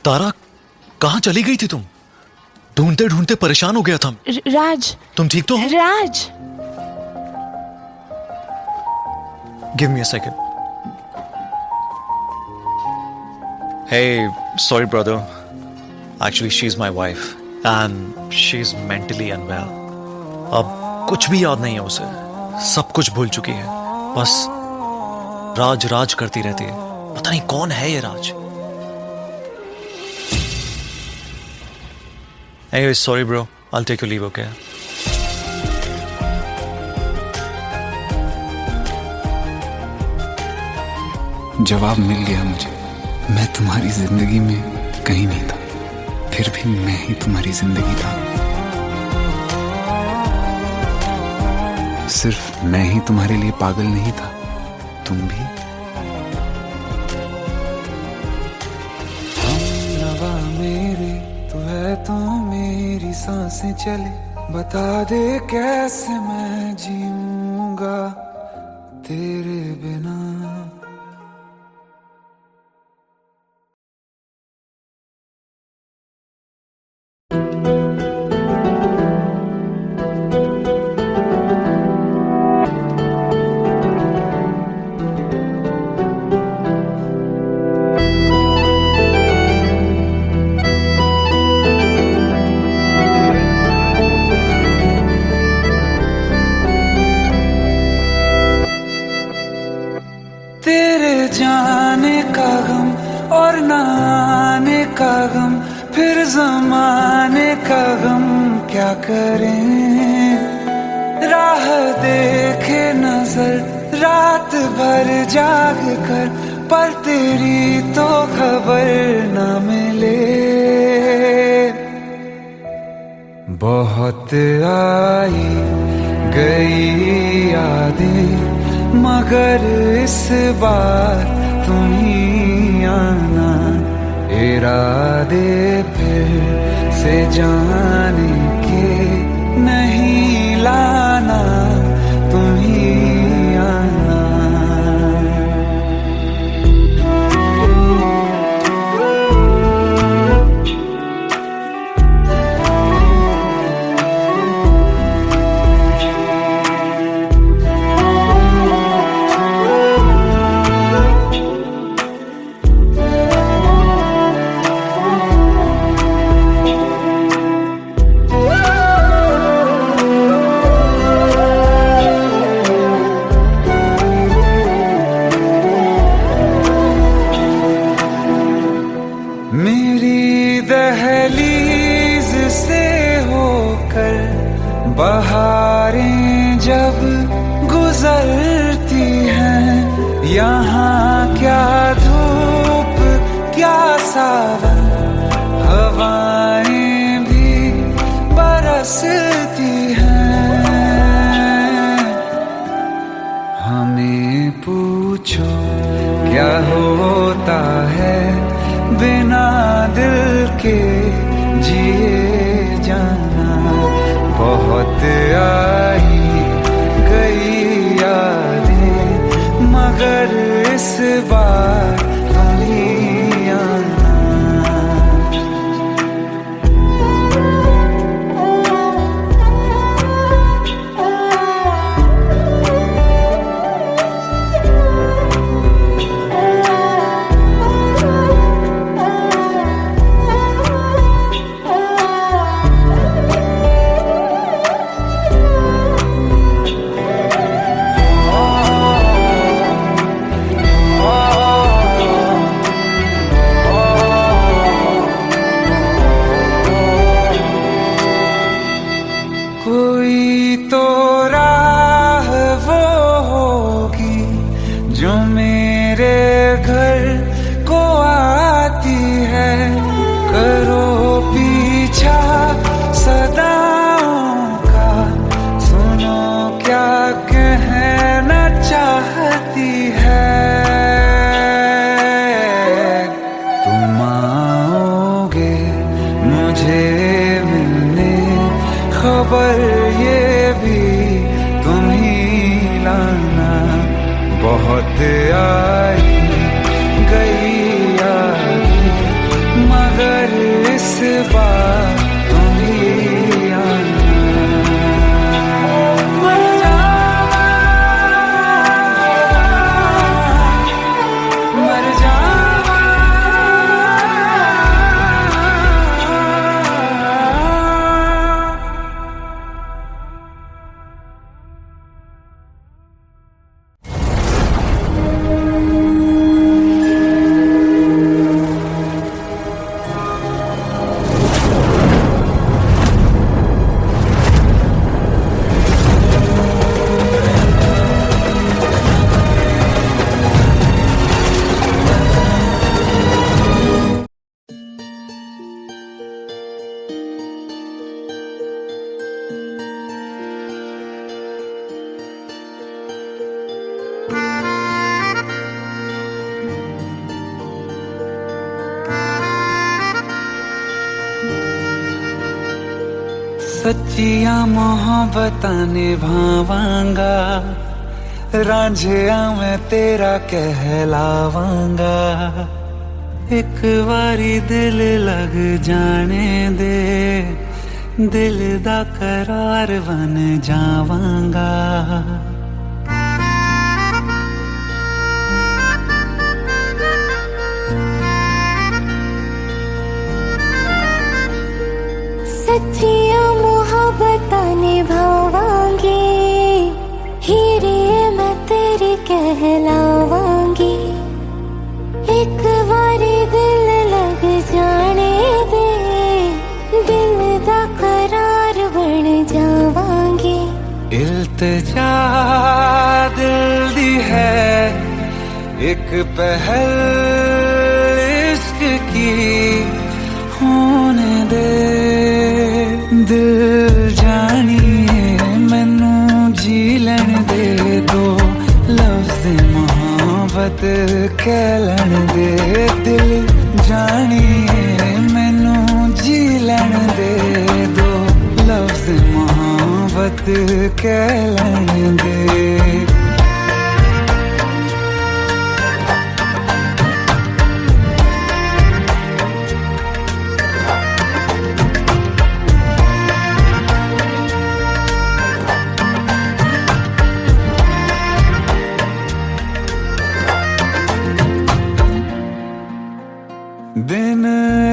Speaker 6: तारा, कहाँ चली गई थी तुम? ढूंढते ढूंढते परेशान हो गया था।
Speaker 2: राज,
Speaker 6: तुम ठीक तो हो?
Speaker 2: Raj,
Speaker 6: give me a second. Hey, sorry brother, actually she is my wife and she is mentally unwell. अब कुछ भी याद नहीं है उसे, सब कुछ भूल चुकी है, बस राज राज करती रहती है। पता नहीं कौन है ये राज। Anyway, sorry bro, I'll take your leave, okay?
Speaker 5: जवाब मिल गया मुझे। मैं तुम्हारी जिंदगी में कहीं नहीं था, फिर भी मैं ही तुम्हारी जिंदगी था। सिर्फ मैं ही तुम्हारे लिए पागल नहीं था, तुम भी।
Speaker 1: हमनवा मेरे तू है तो मेरी सांसें चले, बता दे कैसे मैं जीऊंगा तेरे बिना। तेरे जाने का गम और न आने का गम, फिर जमाने का गम क्या करें। राह देखे नजर रात भर जाग कर, पर तेरी तो खबर न मिले। बहुत आई गई यादें, मगर इस बार तुम ही आना। इरादे फिर से जाने के नहीं लाना, तुम ही आना। मेरी दहलीज से होकर बहारें जब गुजरती हैं, यहाँ क्या धूप क्या सावन, हवाएं भी बरसती हैं। हमें पूछो क्या होता है बिना दिल के जिए जाना। बहुत खबर ये भी तुम ही लाना। बहुत आई गई यादें मगर इस बार तुम ही आना। मर जावा, मर जावा। सच्चिया मोहब्बतां निभावांगा, रांझिया मैं तेरा कहलावांगा। एक बारी दिल लग जाने दे, दिल दा करार बन जावांगा।
Speaker 7: सच्चिया मोहब्बतां निभावांगी, हीरे मैं तेरी कहलावांगी। एक बारी दिल लग जाने दे, दिल दा करार बन जावांगी।
Speaker 1: इल्तिजा दिल दी है एक पहल इश्क की होने दे। दिल जानिए मैनू जी लैन दे दो, लफ्ज़ मोहब्बत कह लैन दे। दिल जानिए मैनू जी लैन दे दो, लफ्ज़ मोहब्बत कह लैन दे। दिन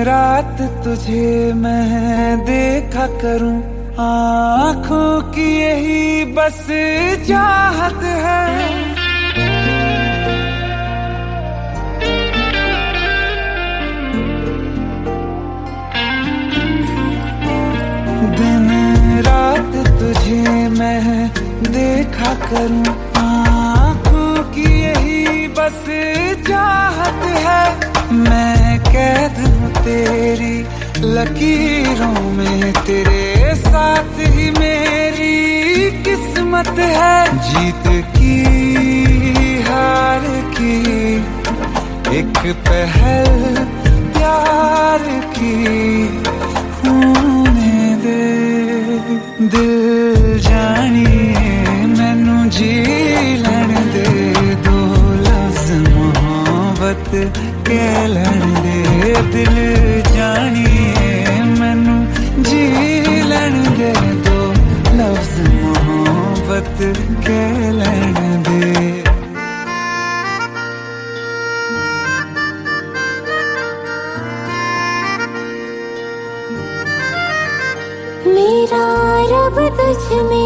Speaker 1: रात तुझे मैं देखा करूं, आँखों की यही बस चाहत है। दिन रात तुझे मैं देखा करूं, आँखों की यही बस चाहत है। मैं कैद हूँ तेरी लकीरों में, तेरे साथ ही मेरी किस्मत है। जीत की हार की एक पहल प्यार की होने दे। दिल जानिए मैनू जी लैन दे दो, लफ्ज़ मोहब्बत कह लैन दे। दिल जानिए मैनू जी लैन दे दो, लफ्ज़ मोहब्बत कह लैन दे।
Speaker 7: मेरा रब तुझ में